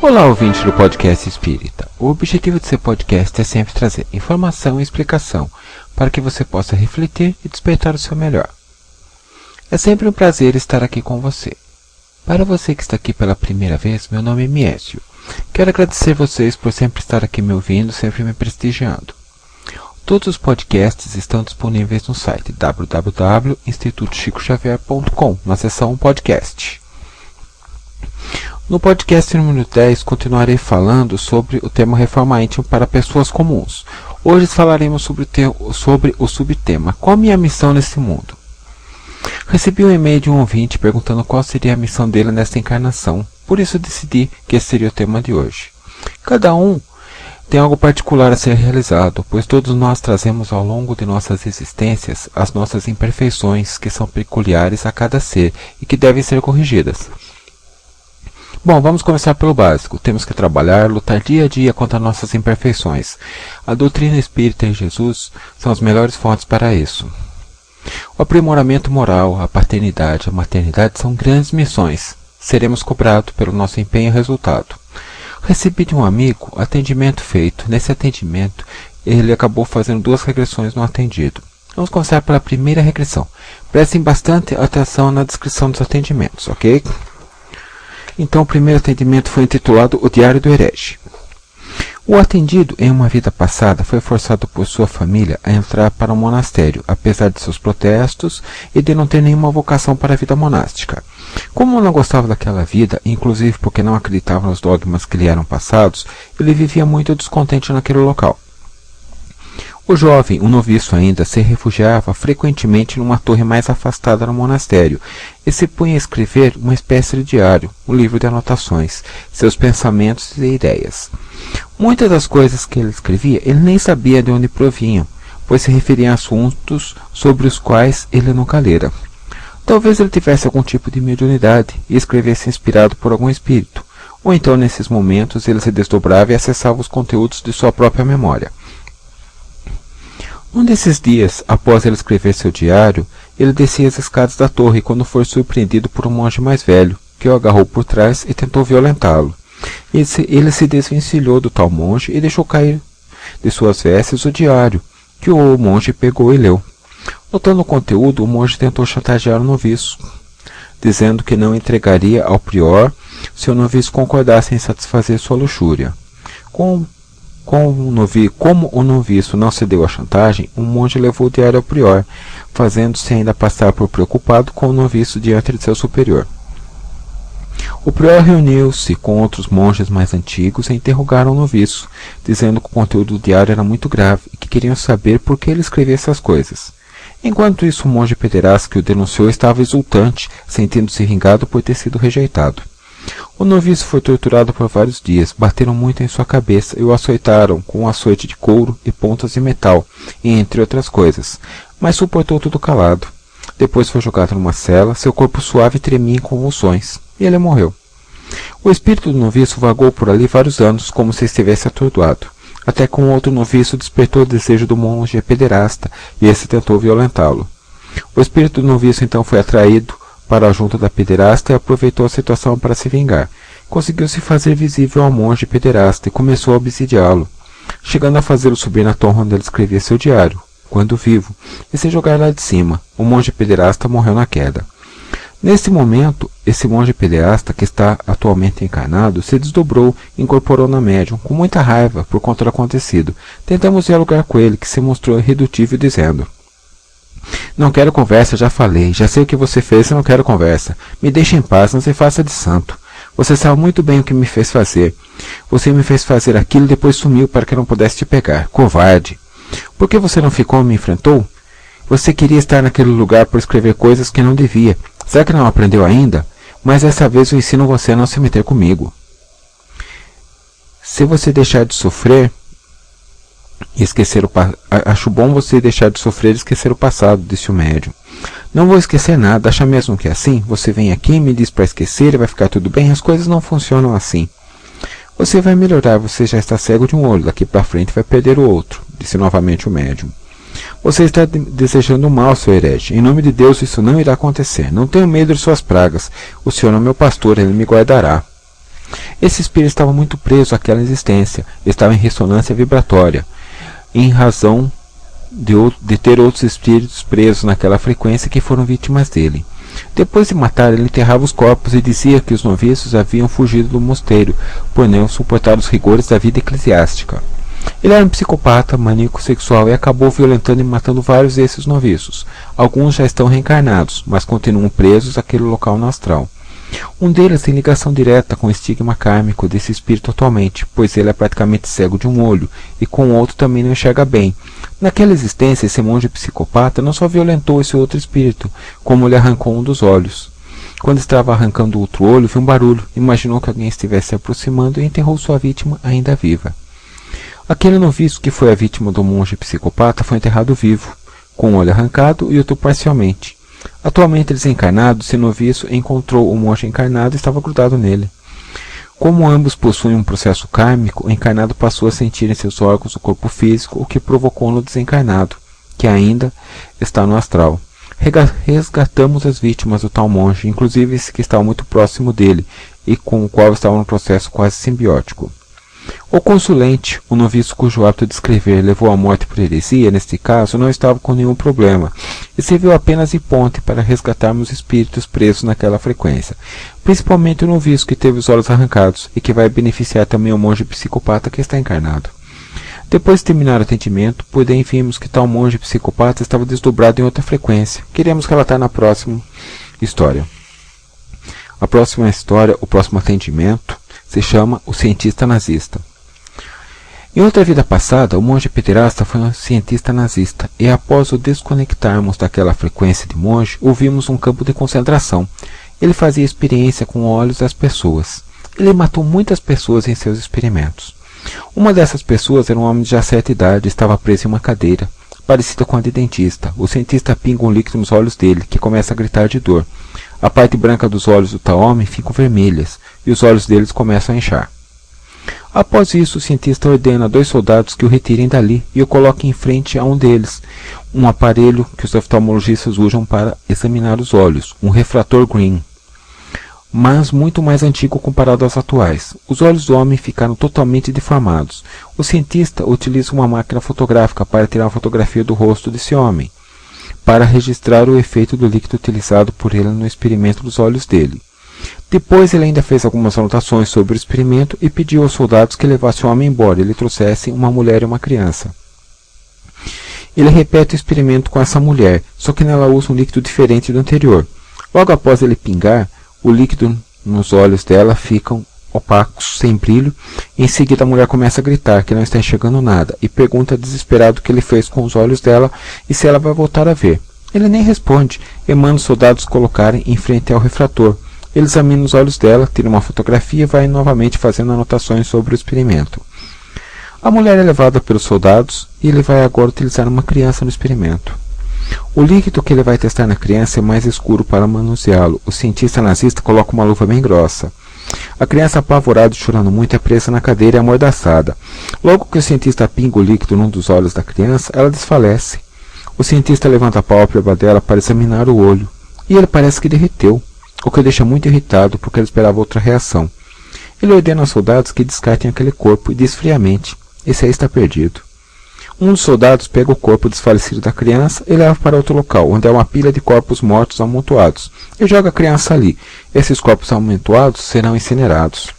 Olá, ouvinte do Podcast Espírita. O objetivo desse podcast é sempre trazer informação e explicação para que você possa refletir e despertar o seu melhor. É sempre um prazer estar aqui com você. Para você que está aqui pela primeira vez, meu nome é Miécio. Quero agradecer vocês por sempre estar aqui me ouvindo, sempre me prestigiando. Todos os podcasts estão disponíveis no site www.institutochicoxavier.com, na seção podcast. No podcast número 10, continuarei falando sobre o tema Reforma Íntima para pessoas comuns. Hoje falaremos sobre o subtema Qual a minha missão nesse mundo? Recebi um e-mail de um ouvinte perguntando qual seria a missão dele nesta encarnação. Por isso decidi que esse seria o tema de hoje. Cada um tem algo particular a ser realizado, pois todos nós trazemos ao longo de nossas existências as nossas imperfeições que são peculiares a cada ser e que devem ser corrigidas. Bom, vamos começar pelo básico. Temos que trabalhar, lutar dia a dia contra nossas imperfeições. A doutrina espírita e Jesus são as melhores fontes para isso. O aprimoramento moral, a paternidade, a maternidade são grandes missões. Seremos cobrados pelo nosso empenho e resultado. Recebi de um amigo atendimento feito. Nesse atendimento, ele acabou fazendo 2 regressões no atendido. Vamos começar pela primeira regressão. Prestem bastante atenção na descrição dos atendimentos, ok? Então, o primeiro atendimento foi intitulado O Diário do Herege. O atendido, em uma vida passada, foi forçado por sua família a entrar para o monastério, apesar de seus protestos e de não ter nenhuma vocação para a vida monástica. Como não gostava daquela vida, inclusive porque não acreditava nos dogmas que lhe eram passados, ele vivia muito descontente naquele local. O jovem, um noviço ainda, se refugiava frequentemente numa torre mais afastada no monastério e se punha a escrever uma espécie de diário, um livro de anotações, seus pensamentos e ideias. Muitas das coisas que ele escrevia ele nem sabia de onde provinham, pois se referiam a assuntos sobre os quais ele nunca lera. Talvez ele tivesse algum tipo de mediunidade e escrevesse inspirado por algum espírito, ou então nesses momentos ele se desdobrava e acessava os conteúdos de sua própria memória. Um desses dias, após ele escrever seu diário, ele descia as escadas da torre quando foi surpreendido por um monge mais velho, que o agarrou por trás e tentou violentá-lo. Ele se desvencilhou do tal monge e deixou cair de suas vestes o diário, que o monge pegou e leu. Notando o conteúdo, o monge tentou chantagear o noviço, dizendo que não entregaria ao prior se o noviço concordasse em satisfazer sua luxúria. Como o noviço não cedeu à chantagem, o monge levou o diário ao prior, fazendo-se ainda passar por preocupado com o noviço diante de seu superior. O prior reuniu-se com outros monges mais antigos e interrogaram o noviço, dizendo que o conteúdo do diário era muito grave e que queriam saber por que ele escrevia essas coisas. Enquanto isso, o monge pederasta que o denunciou estava exultante, sentindo-se vingado por ter sido rejeitado. O noviço foi torturado por vários dias, bateram muito em sua cabeça e o açoitaram com um açoite de couro e pontas de metal, entre outras coisas, mas suportou tudo calado. Depois foi jogado numa cela, seu corpo suave tremia em convulsões, e ele morreu. O espírito do noviço vagou por ali vários anos, como se estivesse atordoado, até que um outro noviço despertou o desejo do monge pederasta, e esse tentou violentá-lo. O espírito do noviço então foi atraído para a junta da pederasta e aproveitou a situação para se vingar. Conseguiu se fazer visível ao monge pederasta e começou a obsidiá-lo, chegando a fazê-lo subir na torre onde ele escrevia seu diário, quando vivo, e se jogar lá de cima. O monge pederasta morreu na queda. Nesse momento, esse monge pederasta, que está atualmente encarnado, se desdobrou e incorporou na médium, com muita raiva por conta do acontecido. Tentamos dialogar com ele, que se mostrou irredutível, dizendo: "Não quero conversa, já falei. Já sei o que você fez e não quero conversa. Me deixe em paz, não se faça de santo. Você sabe muito bem o que me fez fazer. Você me fez fazer aquilo e depois sumiu para que eu não pudesse te pegar. Covarde. Por que você não ficou e me enfrentou? Você queria estar naquele lugar por escrever coisas que não devia. Será que não aprendeu ainda? Mas dessa vez eu ensino você a não se meter comigo. Se você deixar de sofrer e esquecer acho bom você deixar de sofrer e esquecer o passado", disse o médium. "Não vou esquecer nada. Acha mesmo que é assim? Você vem aqui e me diz para esquecer e vai ficar tudo bem? As coisas não funcionam assim. Você vai melhorar, você já está cego de um olho, daqui para frente vai perder o outro", disse novamente o médium. "Você está desejando mal, seu herege. Em nome de Deus, isso não irá acontecer. Não tenho medo de suas pragas. O Senhor é meu pastor, ele me guardará." Esse espírito estava muito preso àquela existência, estava em ressonância vibratória, em razão de ter outros espíritos presos naquela frequência que foram vítimas dele. Depois de matar, ele enterrava os corpos e dizia que os noviços haviam fugido do mosteiro, por não suportar os rigores da vida eclesiástica. Ele era um psicopata, maníaco sexual e acabou violentando e matando vários desses noviços. Alguns já estão reencarnados, mas continuam presos àquele local no astral. Um deles tem ligação direta com o estigma kármico desse espírito atualmente, pois ele é praticamente cego de um olho, e com o outro também não enxerga bem. Naquela existência, esse monge psicopata não só violentou esse outro espírito, como lhe arrancou um dos olhos. Quando estava arrancando o outro olho, viu um barulho, imaginou que alguém estivesse se aproximando e enterrou sua vítima ainda viva. Aquele noviço que foi a vítima do monge psicopata foi enterrado vivo, com um olho arrancado e outro parcialmente. Atualmente desencarnado, esse noviço encontrou o monge encarnado e estava grudado nele. Como ambos possuem um processo kármico, o encarnado passou a sentir em seus órgãos o corpo físico, o que provocou no desencarnado, que ainda está no astral. Resgatamos as vítimas do tal monge, inclusive esse que estava muito próximo dele, e com o qual estava num processo quase simbiótico. O consulente, o noviço cujo hábito de escrever levou à morte por heresia, neste caso, não estava com nenhum problema, e serviu apenas de ponte para resgatarmos espíritos presos naquela frequência, principalmente o noviço que teve os olhos arrancados, e que vai beneficiar também o monge psicopata que está encarnado. Depois de terminar o atendimento, porém vimos que tal monge psicopata estava desdobrado em outra frequência. Queremos relatar na próxima história. A próxima história, o próximo atendimento, se chama O Cientista Nazista. Em outra vida passada, o monge pederasta foi um cientista nazista, e após o desconectarmos daquela frequência de monge, ouvimos um campo de concentração. Ele fazia experiência com olhos das pessoas. Ele matou muitas pessoas em seus experimentos. Uma dessas pessoas era um homem de já certa idade, estava preso em uma cadeira, parecida com a de dentista. O cientista pinga um líquido nos olhos dele, que começa a gritar de dor. A parte branca dos olhos do tal homem ficam vermelhas, e os olhos deles começam a inchar. Após isso, o cientista ordena a 2 soldados que o retirem dali e o coloquem em frente a um deles, um aparelho que os oftalmologistas usam para examinar os olhos, um refrator Green, mas muito mais antigo comparado aos atuais. Os olhos do homem ficaram totalmente deformados. O cientista utiliza uma máquina fotográfica para tirar uma fotografia do rosto desse homem, para registrar o efeito do líquido utilizado por ele no experimento dos olhos dele. Depois ele ainda fez algumas anotações sobre o experimento e pediu aos soldados que levassem o homem embora e lhe trouxessem uma mulher e uma criança. Ele repete o experimento com essa mulher, só que nela usa um líquido diferente do anterior. Logo após ele pingar, o líquido nos olhos dela ficam opacos, sem brilho. Em seguida a mulher começa a gritar que não está enxergando nada e pergunta desesperado o que ele fez com os olhos dela e se ela vai voltar a ver. Ele nem responde e manda os soldados colocarem em frente ao refrator. Ele examina os olhos dela, tira uma fotografia e vai novamente fazendo anotações sobre o experimento. A mulher é levada pelos soldados e ele vai agora utilizar uma criança no experimento. O líquido que ele vai testar na criança é mais escuro para manuseá-lo. O cientista nazista coloca uma luva bem grossa. A criança, apavorada e chorando muito, é presa na cadeira e amordaçada. Logo que o cientista pinga o líquido num dos olhos da criança, ela desfalece. O cientista levanta a pálpebra dela para examinar o olho, e ele parece que derreteu, o que o deixa muito irritado porque ele esperava outra reação. Ele ordena aos soldados que descartem aquele corpo e diz friamente: esse aí está perdido. Um dos soldados pega o corpo desfalecido da criança e leva para outro local, onde há uma pilha de corpos mortos amontoados, e joga a criança ali. Esses corpos amontoados serão incinerados.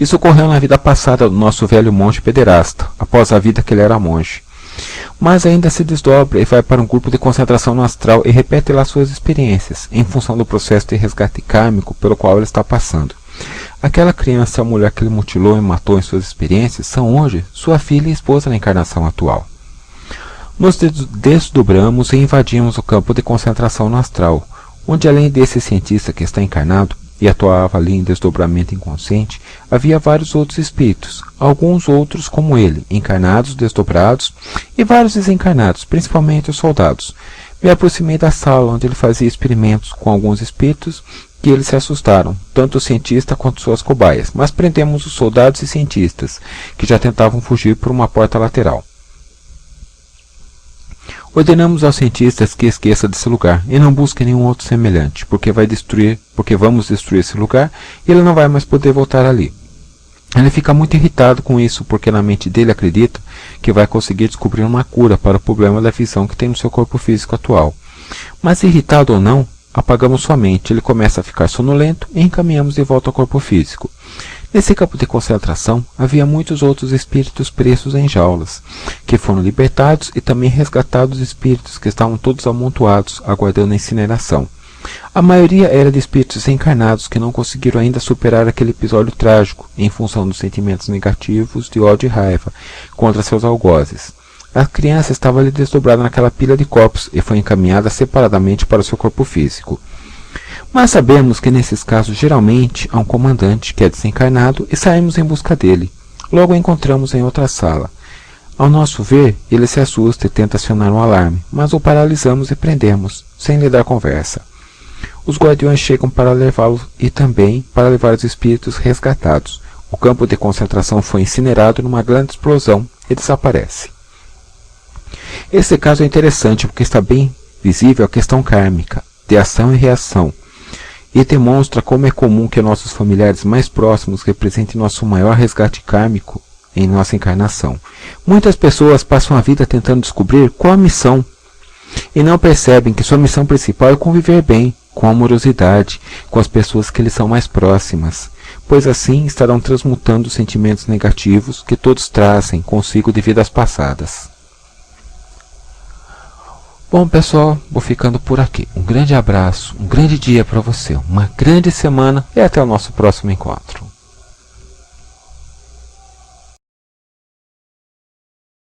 Isso ocorreu na vida passada do nosso velho monge pederasta, após a vida que ele era monge. Mas ainda se desdobra e vai para um grupo de concentração no astral e repete lá suas experiências, em função do processo de resgate kármico pelo qual ele está passando. Aquela criança e a mulher que ele mutilou e matou em suas experiências são hoje sua filha e esposa na encarnação atual. Nos desdobramos e invadimos o campo de concentração no astral, onde além desse cientista que está encarnado e atuava ali em desdobramento inconsciente, havia vários outros espíritos, alguns outros como ele, encarnados, desdobrados, e vários desencarnados, principalmente os soldados. Me aproximei da sala onde ele fazia experimentos com alguns espíritos, que eles se assustaram, tanto o cientista quanto suas cobaias, mas prendemos os soldados e cientistas, que já tentavam fugir por uma porta lateral. Ordenamos aos cientistas que esqueça desse lugar e não busque nenhum outro semelhante, porque vamos destruir esse lugar e ele não vai mais poder voltar ali. Ele fica muito irritado com isso, porque na mente dele acredita que vai conseguir descobrir uma cura para o problema da visão que tem no seu corpo físico atual. Mas irritado ou não, apagamos sua mente, ele começa a ficar sonolento e encaminhamos de volta ao corpo físico. Nesse campo de concentração, havia muitos outros espíritos presos em jaulas, que foram libertados, e também resgatados espíritos que estavam todos amontoados, aguardando a incineração. A maioria era de espíritos encarnados que não conseguiram ainda superar aquele episódio trágico, em função dos sentimentos negativos de ódio e raiva contra seus algozes. A criança estava ali desdobrada naquela pilha de corpos e foi encaminhada separadamente para o seu corpo físico. Mas sabemos que nesses casos geralmente há um comandante que é desencarnado e saímos em busca dele. Logo o encontramos em outra sala. Ao nosso ver, ele se assusta e tenta acionar um alarme, mas o paralisamos e prendemos, sem lhe dar conversa. Os guardiões chegam para levá-lo e também para levar os espíritos resgatados. O campo de concentração foi incinerado numa grande explosão e desaparece. Esse caso é interessante porque está bem visível a questão kármica, de ação e reação, e demonstra como é comum que nossos familiares mais próximos representem nosso maior resgate kármico em nossa encarnação. Muitas pessoas passam a vida tentando descobrir qual a missão e não percebem que sua missão principal é conviver bem, com amorosidade, com as pessoas que lhes são mais próximas, pois assim estarão transmutando os sentimentos negativos que todos trazem consigo de vidas passadas. Bom, pessoal, vou ficando por aqui. Um grande abraço, um grande dia para você, uma grande semana e até o nosso próximo encontro.